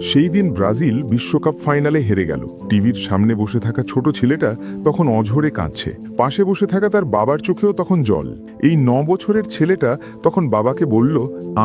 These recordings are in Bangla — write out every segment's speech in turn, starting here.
সেই দিন ব্রাজিল বিশ্বকাপ ফাইনালে হেরে গেল। টিভির সামনে বসে থাকা ছোট ছেলেটা তখন অঝরে কাঁদছে। পাশে বসে থাকা তার বাবার চোখেও তখন জল। এই 9 বছরের ছেলেটা তখন বাবাকে বলল,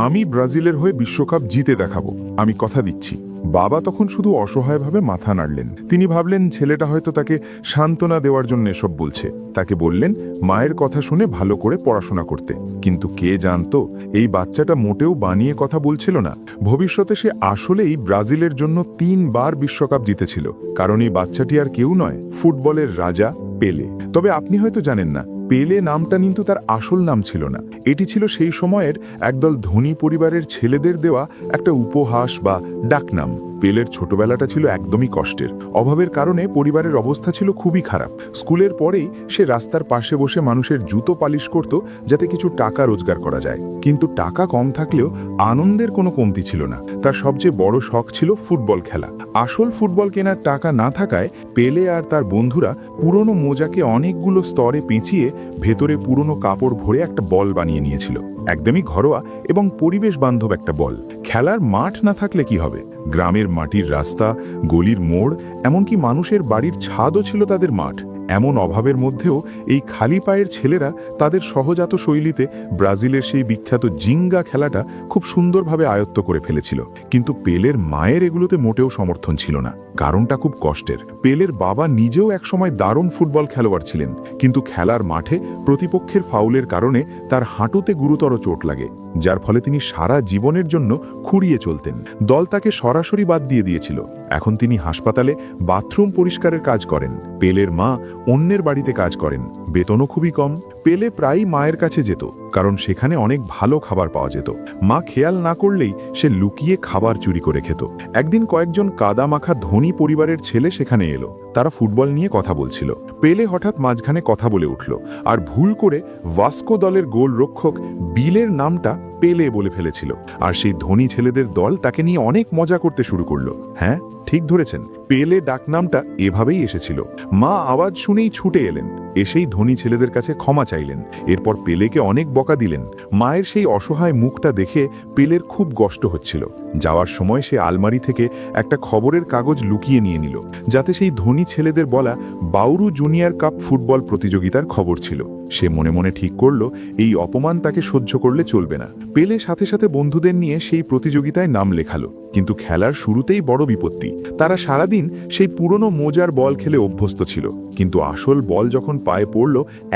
আমি ব্রাজিলের হয়ে বিশ্বকাপ জিতে দেখাবো, আমি কথা দিচ্ছি। বাবা তখন শুধু অসহায়ভাবে মাথা নাড়লেন। তিনি ভাবলেন ছেলেটা হয়তো তাকে সান্ত্বনা দেওয়ার জন্য এসব বলছে। তাকে বললেন মায়ের কথা শুনে ভালো করে পড়াশোনা করতে। কিন্তু কে জানতো এই বাচ্চাটা মোটেও বানিয়ে কথা বলছিল না। ভবিষ্যতে সে আসলেই ব্রাজিলের জন্য 3 বার বিশ্বকাপ জিতেছিল। কারণ এই বাচ্চাটি আর কেউ নয়, ফুটবলের রাজা পেলে। তবে আপনি হয়তো জানেন না, পেলে নামটা কিন্তু তার আসল নাম ছিল না। এটি ছিল সেই সময়ের একদল ধনী পরিবারের ছেলেদের দেওয়া একটা উপহাস বা ডাকনাম। পেলের ছোটবেলাটা ছিল একদমই কষ্টের। অভাবের কারণে পরিবারের অবস্থা ছিল খুবই খারাপ। স্কুলের পরেই সে রাস্তার পাশে বসে মানুষের জুতো পালিশ করত, যাতে কিছু টাকা রোজগার করা যায়। কিন্তু টাকা কম থাকলেও আনন্দের কোনো কমতি ছিল না। তার সবচেয়ে বড় শখ ছিল ফুটবল খেলা। আসল ফুটবল কেনার টাকা না থাকায় পেলে আর তার বন্ধুরা পুরনো মোজাকে অনেকগুলো স্তরে পেঁচিয়ে ভেতরে পুরনো কাপড় ভরে একটা বল বানিয়ে নিয়েছিল। একদমই ঘরোয়া এবং পরিবেশ বান্ধব একটা বল। খেলার মাঠ না থাকলে কি হবে? গ্রামের মাটির রাস্তা, গলির মোড়, এমনকি মানুষের বাড়ির ছাদও ছিল তাদের মাঠ। এমন অভাবের মধ্যেও এই খালি পায়ের ছেলেরা তাদের সহজাত শৈলীতে ব্রাজিলের সেই বিখ্যাত জিঙ্গা খেলাটা খুব সুন্দরভাবে আয়ত্ত করে ফেলেছিল। কিন্তু পেলের মায়ের এগুলোতে মোটেও সমর্থন ছিল না। কারণটা খুব কষ্টের। পেলের বাবা নিজেও একসময় দারুণ ফুটবল খেলোয়াড় ছিলেন, কিন্তু খেলার মাঠে প্রতিপক্ষের ফাউলের কারণে তার হাঁটুতে গুরুতর চোট লাগে, যার ফলে তিনি সারা জীবনের জন্য খুঁড়িয়ে চলতেন। দল তাকে সরাসরি বাদ দিয়ে দিয়েছিল। এখন তিনি হাসপাতালে বাথরুম পরিষ্কারের কাজ করেন। পেলের মা অন্যের বাড়িতে কাজ করেন, বেতনও খুবই কম। পেলে প্রায়ই মায়ের কাছে যেত, কারণ সেখানে অনেক ভালো খাবার পাওয়া যেত। মা খেয়াল না করলেই সে লুকিয়ে খাবার চুরি করে খেত। একদিন কয়েকজন কাদা মাখা ধনী পরিবারের ছেলে সেখানে এলো। তারা ফুটবল নিয়ে কথা বলছিল। পেলে হঠাৎ মাঝখানে কথা বলে উঠল, আর ভুল করে ভাস্কো দলের গোলরক্ষক বিলের নামটা পেলে বলে ফেলেছিল। আর সেই ধনী ছেলেদের দল তাকে নিয়ে অনেক মজা করতে শুরু করলো। হ্যাঁ, ঠিক ধরেছেন, পেলে ডাকনামটা এভাবেই এসেছিল। মা আওয়াজ শুনেই ছুটে এলেন, এসেই ধনী ছেলেদের কাছে ক্ষমা চাইলেন। এরপর পেলেকে অনেক বকা দিলেন। মায়ের সেই অসহায় মুখটা দেখে পেলের খুব কষ্ট হচ্ছিল। যাওয়ার সময় সে আলমারি থেকে একটা খবরের কাগজ লুকিয়ে নিয়ে নিল, যাতে সেই ধনী ছেলেদের বলা বাউরু জুনিয়র কাপ ফুটবল প্রতিযোগিতার খবর ছিল। সে মনে মনে ঠিক করল এই অপমান তাকে সহ্য করলে চলবে না। পেলে সাথে সাথে বন্ধুদের নিয়ে সেই প্রতিযোগিতায় নাম লেখালো। কিন্তু খেলার শুরুতেই বড় বিপত্তি। তারা সারাদিন সেই পুরনো মোজার বল খেলে অভ্যস্ত ছিল, কিন্তু আসল বল যখন পায়ে পড়ল,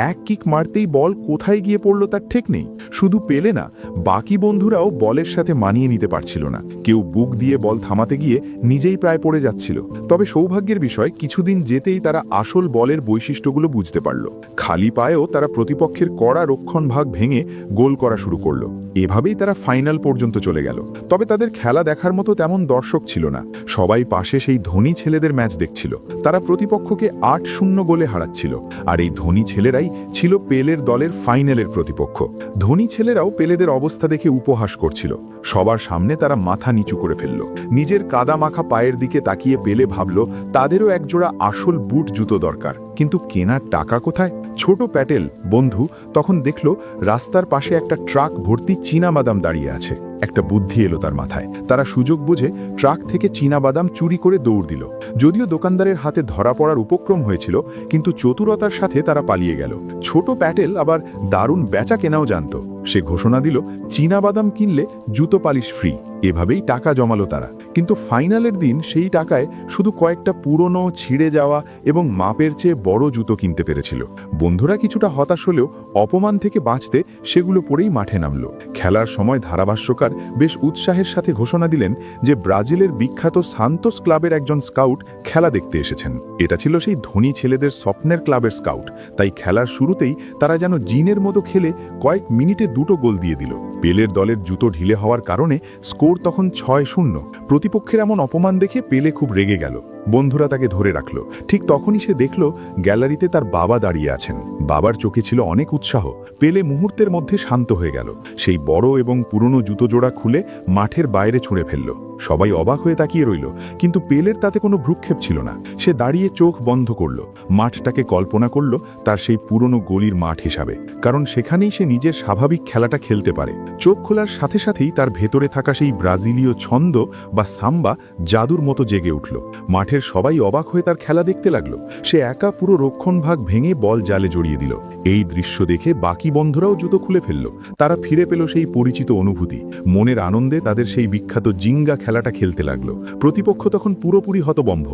এক কিক মারতেই বল কোথায় গিয়ে পড়ল তার ঠিক নেই। শুধু পেলে না, বাকি বন্ধুরাও বলের সাথে মানিয়ে নিতে পারছিল না। কেউ বুক দিয়ে বল থামাতে গিয়ে নিজেই প্রায় পড়ে যাচ্ছিল। তবে সৌভাগ্যের বিষয়, কিছুদিন যেতেই তারা আসল বলের বৈশিষ্ট্যগুলো বুঝতে পারল। খালি পায়েও তারা প্রতিপক্ষের কড়া রক্ষণভাগ ভেঙে গোল করা শুরু করলো। এভাবেই তারা ফাইনাল পর্যন্ত চলে গেল। তবে তাদের খেলা দেখার মতো তেমন দর্শক ছিল না। সবাই পাশে সেই ধনী ছেলেদের ম্যাচ দেখছিল। তারা প্রতিপক্ষকে 8-0 গোলে হারাচ্ছিল। আর এই ধনী ছেলেরাই ছিল পেলের দলের ফাইনালের প্রতিপক্ষ। ধনী ছেলেরাও পেলেদের অবস্থা দেখে উপহাস করছিল। সবার সামনে তারা মাথা নিচু করে ফেলল। নিজের কাদা মাখা পায়ের দিকে তাকিয়ে পেলে ভাবল তাদেরও একজোড়া আসল বুট জুতো দরকার। কিন্তু কেনার টাকা কোথায়? ছোট প্যাটেল বন্ধু তখন দেখল রাস্তার পাশে একটা ট্রাক ভর্তি চীনাবাদাম দাঁড়িয়ে আছে। একটা বুদ্ধি এলো তার মাথায়। তারা সুযোগ বুঝে ট্রাক থেকে চীনাবাদাম চুরি করে দৌড় দিল। যদিও দোকানদারের হাতে ধরা পড়ার উপক্রম হয়েছিল, কিন্তু চতুরতার সাথে তারা পালিয়ে গেল। ছোট প্যাটেল আবার দারুণ বেচা কেনাও জানত। সে ঘোষণা দিল চীনাবাদাম কিনলে জুতো পালিশ ফ্রি। এভাবেই টাকা জমালো তারা। কিন্তু ফাইনালের দিন সেই টাকায় শুধু কয়েকটা পুরনো, ছিঁড়ে যাওয়া এবং মাপের চেয়ে বড় জুতো কিনতে পেরেছিল। বন্ধুরা কিছুটা হতাশ হলেও অপমান থেকে বাঁচতে সেগুলো পরেই মাঠে নামল। খেলার সময় ধারাভাষ্যকার বেশ উৎসাহের সাথে ঘোষণা দিলেন যে ব্রাজিলের বিখ্যাত সান্তোস ক্লাবের একজন স্কাউট খেলা দেখতে এসেছেন। এটা ছিল সেই ধনী ছেলেদের স্বপ্নের ক্লাবের স্কাউট। তাই খেলার শুরুতেই তারা যেন জিনের মতো খেলে কয়েক মিনিটে 2টো গোল দিয়ে দিল। পেলের দলের জুতো ঢিলে হওয়ার কারণে স্কোর তখন 6-0। প্রতিপক্ষের এমন অপমান দেখে পেলে খুব রেগে গেল। বন্ধুরা তাকে ধরে রাখল। ঠিক তখনই সে দেখল গ্যালারিতে তার বাবা দাঁড়িয়ে আছেন। বাবার চোখে ছিল অনেক উৎসাহ। পেলে মুহূর্তের মধ্যে শান্ত হয়ে গেল। সেই বড় এবং পুরনো জুতো জোড়া খুলে মাঠের বাইরে ছুঁড়ে ফেলল। সবাই অবাক হয়ে তাকিয়ে রইল, কিন্তু পেলের তাতে কোনো ভ্রুক্ষেপ ছিল না। সে দাঁড়িয়ে চোখ বন্ধ করল, মাঠটাকে কল্পনা করল তার সেই পুরনো গলির মাঠ হিসাবে, কারণ সেখানেই সে নিজের স্বাভাবিক খেলাটা খেলতে পারে। চোখ খোলার সাথে সাথেই তার ভেতরে থাকা সেই ব্রাজিলীয় ছন্দ বা সাম্বা জাদুর মতো জেগে উঠল। মাঠের সবাই অবাক হয়ে তার খেলা দেখতে লাগলো। সে একা পুরো রক্ষণভাগ ভেঙে বল জালে জড়িয়ে দিল। এই দৃশ্য দেখে বাকি বন্ধুরাও জুতো খুলে ফেলল। তারা ফিরে পেল সেই পরিচিত অনুভূতি। মনের আনন্দে তাদের সেই বিখ্যাত জিঙ্গা খেলাটা খেলতে লাগলো। প্রতিপক্ষ তখন পুরোপুরি হতবম্ব।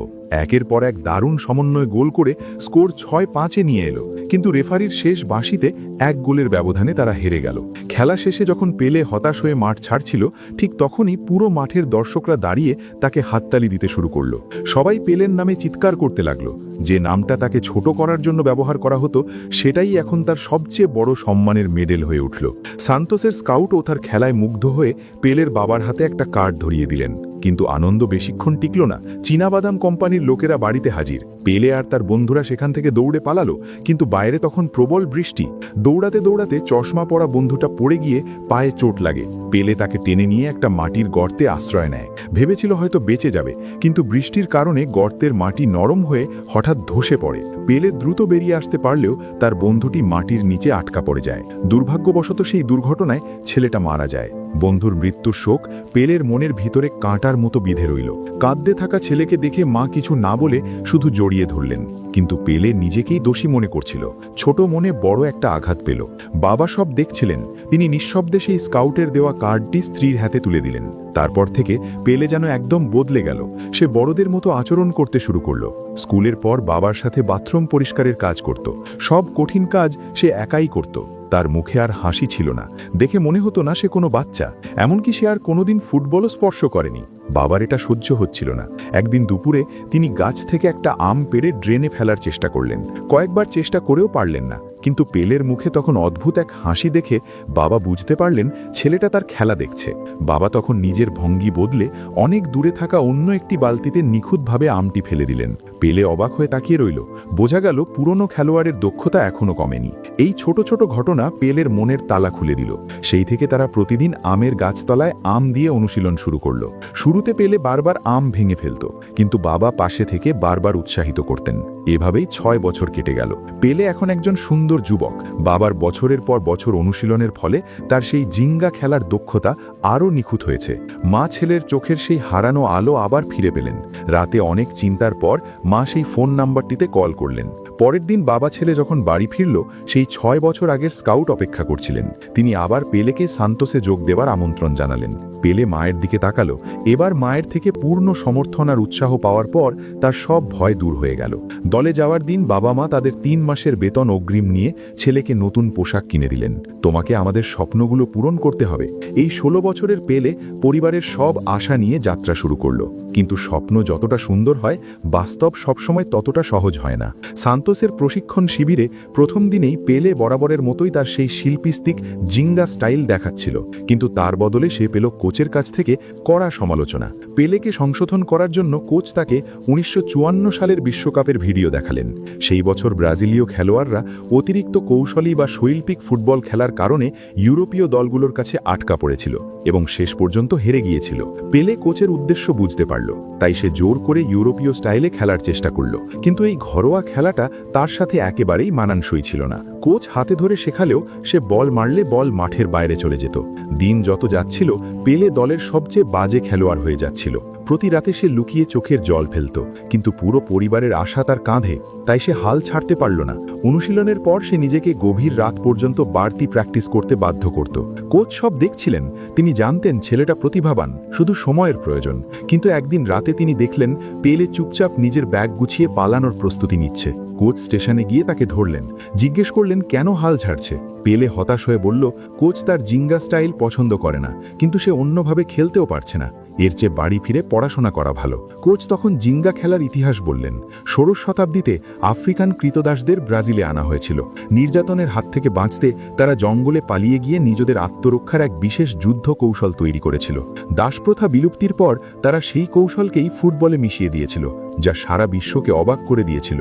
একের পর এক দারুণ সমন্বয় গোল করে স্কোর 6-5-এ নিয়ে এলো, কিন্তু রেফারির শেষ বাঁশিতে 1 গোলের ব্যবধানে তারা হেরে গেল। খেলা শেষে যখন পেলে হতাশ হয়ে মাঠ ছাড়ছিল, ঠিক তখনই পুরো মাঠের দর্শকরা দাঁড়িয়ে তাকে হাততালি দিতে শুরু করলো। সবাই পেলের নামে চিৎকার করতে লাগলো। যে নামটা তাকে ছোট করার জন্য ব্যবহার করা হতো, সেটাই এখন তার সবচেয়ে বড় সম্মানের মেডেল হয়ে উঠল। সান্তোসের স্কাউটও তার খেলায় মুগ্ধ হয়ে পেলের বাবার হাতে একটা কার্ড ধরিয়ে দিলেন। কিন্তু আনন্দ বেশিক্ষণ টিকল না। চীনাবাদাম কোম্পানির লোকেরা বাড়িতে হাজির। পেলে আর তার বন্ধুরা সেখান থেকে দৌড়ে পালালো, কিন্তু বাইরে তখন প্রবল বৃষ্টি। দৌড়াতে দৌড়াতে চশমা পরা বন্ধুটা পড়ে গিয়ে পায়ে চোট লাগে। পেলে তাকে টেনে নিয়ে একটা মাটির গর্তে আশ্রয় নেয়। ভেবেছিল হয়তো বেঁচে যাবে, কিন্তু বৃষ্টির কারণে গর্তের মাটি নরম হয়ে হঠাৎ ধসে পড়ে। পেলে দ্রুত বেরিয়ে আসতে পারলেও তার বন্ধুটি মাটির নিচে আটকা পড়ে যায়। দুর্ভাগ্যবশত সেই দুর্ঘটনায় ছেলেটা মারা যায়। বন্ধুর মৃত্যুর শোক পেলের মনের ভিতরে কাঁটার মতো বিঁধে রইল। কাঁদতে থাকা ছেলেকে দেখে মা কিছু না বলে শুধু জড়িয়ে ধরলেন, কিন্তু পেলে নিজেকেই দোষী মনে করছিল। ছোট মনে বড় একটা আঘাত পেল। বাবা সব দেখছিলেন। তিনি নিঃশব্দে সেই স্কাউটের দেওয়া কার্ডটি স্ত্রীর হাতে তুলে দিলেন। তারপর থেকে পেলে যেন একদম বদলে গেল। সে বড়দের মতো আচরণ করতে শুরু করলো। স্কুলের পর বাবার সাথে বাথরুম পরিষ্কারের কাজ করত। সব কঠিন কাজ সে একাই করত। তার মুখে আর হাসি ছিল না। দেখে মনে হতো না সে কোনো বাচ্চা। এমনকি সে আর কোনোদিন ফুটবলও স্পর্শ করেনি। বাবার এটা সহ্য হচ্ছিল না। একদিন দুপুরে তিনি গাছ থেকে একটা আম পেড়ে ড্রেনে ফেলার চেষ্টা করলেন। কয়েকবার চেষ্টা করেও পারলেন না, কিন্তু পেলের মুখে তখন অদ্ভুত এক হাসি দেখে বাবা বুঝতে পারলেন ছেলেটা তার খেলা দেখছে। বাবা তখন নিজের ভঙ্গি বদলে অনেক দূরে থাকা অন্য একটি বালতিতে নিখুঁতভাবে আমটি ফেলে দিলেন। পেলে অবাক হয়ে তাকিয়ে রইল। বোঝা গেল পুরনো খেলোয়াড়ের দক্ষতা এখনো কমেনি। এই ছোট ছোট ঘটনা পেলের মনের তালা খুলে দিল। সেই থেকে তারা প্রতিদিন আমের গাছতলায় আম দিয়ে অনুশীলন শুরু করল। শুরুতে পেলে বারবার আম ভেঙে ফেলত, কিন্তু বাবা পাশে থেকে বারবার উৎসাহিত করতেন। এভাবেই 6 বছর কেটে গেল। পেলে এখন একজন সুন্দর যুবক। বাবার বছরের পর বছর অনুশীলনের ফলে তার সেই জিঙ্গা খেলার দক্ষতা আরও নিখুঁত হয়েছে। মা ছেলের চোখের সেই হারানো আলো আবার ফিরে পেলেন। রাতে অনেক চিন্তার পর মা সেই ফোন নাম্বারটিতে কল করলেন। পরের দিন বাবা ছেলে যখন বাড়ি ফিরল, সেই 6 বছর আগের স্কাউট অপেক্ষা করছিলেন। তিনি আবার পেলেকে সান্তোসে যোগ দেবার আমন্ত্রণ জানালেন। পেলে মায়ের দিকে তাকালো। এবার মায়ের থেকে পূর্ণ সমর্থন আর উৎসাহ পাওয়ার পর তার সব ভয় দূর হয়ে গেল। দলে যাওয়ার দিন বাবা মা তাদের 3 মাসের বেতন অগ্রিম নিয়ে ছেলেকে নতুন পোশাক কিনে দিলেন। তোমাকে আমাদের স্বপ্নগুলো পূরণ করতে হবে। এই 16 বছরের পেলে পরিবারের সব আশা নিয়ে যাত্রা শুরু করলো। কিন্তু স্বপ্ন যতটা সুন্দর হয়, বাস্তব সবসময় ততটা সহজ হয় না। সান্তোসের প্রশিক্ষণ শিবিরে প্রথম দিনেই পেলে বরাবরের মতোই তার সেই শিল্পিস্তিক জিঙ্গা স্টাইল দেখাচ্ছিল, কিন্তু তার বদলে সে পেল কোচের কাছ থেকে কড়া সমালোচনা। পেলেকে সংশোধন করার জন্য কোচ তাকে 1954 সালের বিশ্বকাপের ভিডিও দেখালেন। সেই বছর ব্রাজিলীয় খেলোয়াড়রা অতিরিক্ত কৌশলী বা শৈল্পিক ফুটবল খেলার কারণে ইউরোপীয় দলগুলোর কাছে আটকা পড়েছিল এবং শেষ পর্যন্ত হেরে গিয়েছিল। পেলে কোচের উদ্দেশ্য বুঝতে পারল, তাই সে জোর করে ইউরোপীয় স্টাইলে খেলার চেষ্টা করল। কিন্তু এই ঘরোয়া খেলাটা তার সাথে একেবারেই মানানসই ছিল না। কোচ হাতে ধরে শেখালেও সে বল মারলে বল মাঠের বাইরে চলে যেত। দিন যত যাচ্ছিল, পেলে দলের সবচেয়ে বাজে খেলোয়াড় হয়ে যাচ্ছিল। প্রতি রাতে সে লুকিয়ে চোখের জল ফেলত, কিন্তু পুরো পরিবারের আশা তার কাঁধে, তাই সে হাল ছাড়তে পারল না। অনুশীলনের পর সে নিজেকে গভীর রাত পর্যন্ত বাড়তি প্র্যাকটিস করতে বাধ্য করত। কোচ সব দেখছিলেন। তিনি জানতেন ছেলেটা প্রতিভাবান, শুধু সময়ের প্রয়োজন। কিন্তু একদিন রাতে তিনি দেখলেন পেলে চুপচাপ নিজের ব্যাগ গুছিয়ে পালানোর প্রস্তুতি নিচ্ছে। কোচ স্টেশনে গিয়ে তাকে ধরলেন, জিজ্ঞেস করলেন কেন হাল ছাড়ছে। পেলে হতাশ হয়ে বলল কোচ তার জিঙ্গা স্টাইল পছন্দ করে না, কিন্তু সে অন্যভাবে খেলতেও পারছে না। এর চেয়ে বাড়ি ফিরে পড়াশোনা করা ভালো। কোচ তখন জিঙ্গা খেলার ইতিহাস বললেন। 16 শতাব্দীতে আফ্রিকান কৃতদাসদের ব্রাজিলে আনা হয়েছিল। নির্যাতনের হাত থেকে বাঁচতে তারা জঙ্গলে পালিয়ে গিয়ে নিজেদের আত্মরক্ষার এক বিশেষ যুদ্ধ কৌশল তৈরি করেছিল। দাসপ্রথা বিলুপ্তির পর তারা সেই কৌশলকেই ফুটবলে মিশিয়ে দিয়েছিল। যা সারা বিশ্বকে অবাক করে দিয়েছিল।